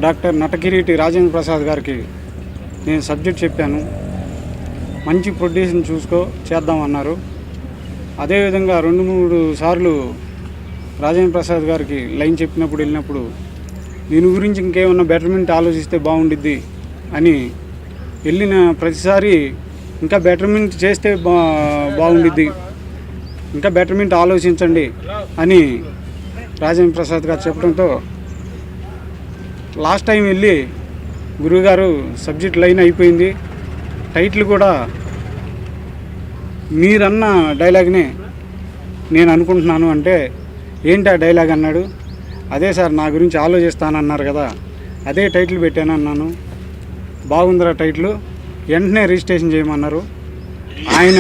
Doctor నటకిరీటి Rajendra Prasad గారికి నేను subject చెప్పాను. మంచి ప్రొడ్యూసర్ని చూసుకో చేద్దామన్నారు. అదేవిధంగా 2-3 సార్లు రాజేంద్ర ప్రసాద్ గారికి లైన్ చెప్పినప్పుడు వెళ్ళినప్పుడు దీని గురించి ఇంకేమన్నా బెటర్మెంట్ ఆలోచిస్తే బాగుండిద్ది అని వెళ్ళిన ప్రతిసారి ఇంకా బెటర్మెంట్ చేస్తే బాగుండిద్ది, ఇంకా బెటర్మెంట్ ఆలోచించండి అని రాజేంద్ర ప్రసాద్ గారు చెప్పడంతో లాస్ట్ టైం వెళ్ళి గురువుగారు సబ్జెక్ట్ లైన్ అయిపోయింది, టైటిల్ కూడా మీరన్న డైలాగ్నే నేను అనుకుంటున్నాను అంటే ఏంటి ఆ డైలాగ్ అన్నాడు. అదే సార్ నా గురించి ఆలోచిస్తానన్నారు కదా, అదే టైటిల్ పెట్టాను అన్నాను. బాగుందిరా టైటిల్, వెంటనే రిజిస్ట్రేషన్ చేయమన్నారు. ఆయన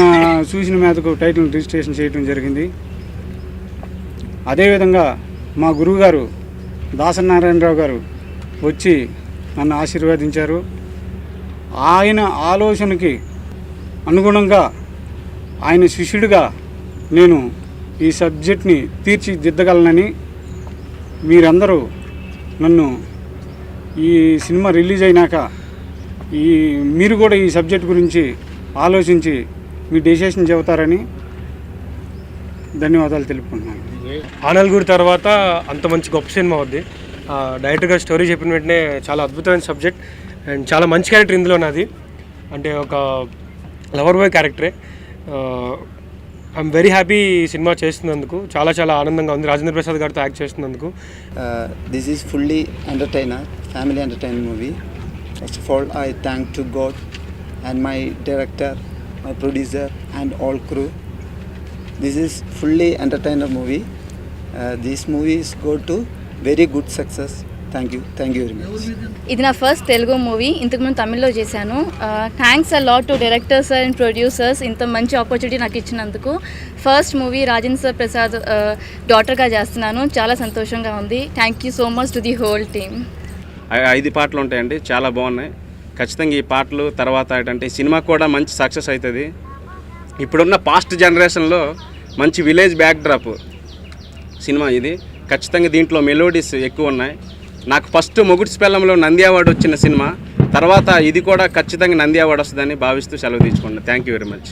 చూసిన మీదకు టైటిల్ రిజిస్ట్రేషన్ చేయడం జరిగింది. అదేవిధంగా మా గురువుగారు దాసనారాయణరావు గారు వచ్చి నన్ను ఆశీర్వదించారు. ఆయన ఆలోచనకి అనుగుణంగా ఆయన శిష్యుడిగా నేను ఈ సబ్జెక్ట్ని తీర్చిదిద్దగలనని మీరందరూ నన్ను ఈ సినిమా రిలీజ్ అయినాక మీరు కూడా ఈ సబ్జెక్ట్ గురించి ఆలోచించి మీ డెసిషన్ చెబుతారని ధన్యవాదాలు తెలుపుకుంటున్నాను. ఆనల్గూడి తర్వాత అంత మంచి గొప్ప సినిమా అవుద్ది. డైరెక్టర్ గారు స్టోరీ చెప్పిన వెంటనే చాలా అద్భుతమైన సబ్జెక్ట్ అండ్ చాలా మంచి క్యారెక్టర్ ఇందులో నాది. అంటే ఒక లవర్ బాయ్ క్యారెక్టరే. ఐఎమ్ వెరీ హ్యాపీ ఈ సినిమా చేస్తున్నందుకు. చాలా చాలా ఆనందంగా ఉంది రాజేంద్ర ప్రసాద్ గారితో యాక్ట్ చేస్తున్నందుకు. This is fully entertainer, family entertainer movie. First of all I thank to God and my director, my producer and all crew. This is fully entertainer movie. This movie is go to very good success. Thank you very much. ఇది నా first Telugu movie, ఇంతకుముందు తమిళ్లో చేశాను. Thanks a lot to directors and producers ఇంత మంచి opportunity నాకు ఇచ్చినందుకు. First movie Rajendra Prasad డాటర్గా చేస్తున్నాను, చాలా సంతోషంగా ఉంది. Thank you so much to the whole team. 5 పాటలు ఉంటాయండి, చాలా బాగున్నాయి. ఖచ్చితంగా ఈ పాటలు తర్వాత ఏంటంటే సినిమా కూడా మంచి సక్సెస్ అవుతుంది. ఇప్పుడున్న పాస్ట్ జనరేషన్లో మంచి విలేజ్ బ్యాక్డ్రాప్ సినిమా ఇది. ఖచ్చితంగా దీంట్లో మెలోడీస్ ఎక్కువ ఉన్నాయి. నాకు ఫస్ట్ మొగుడు స్పెల్లంలో నంది అవార్డు వచ్చిన సినిమా, తర్వాత ఇది కూడా ఖచ్చితంగా నంది అవార్డు వస్తుందని భావిస్తూ సెలవు తీసుకున్నాను. Thank you very much.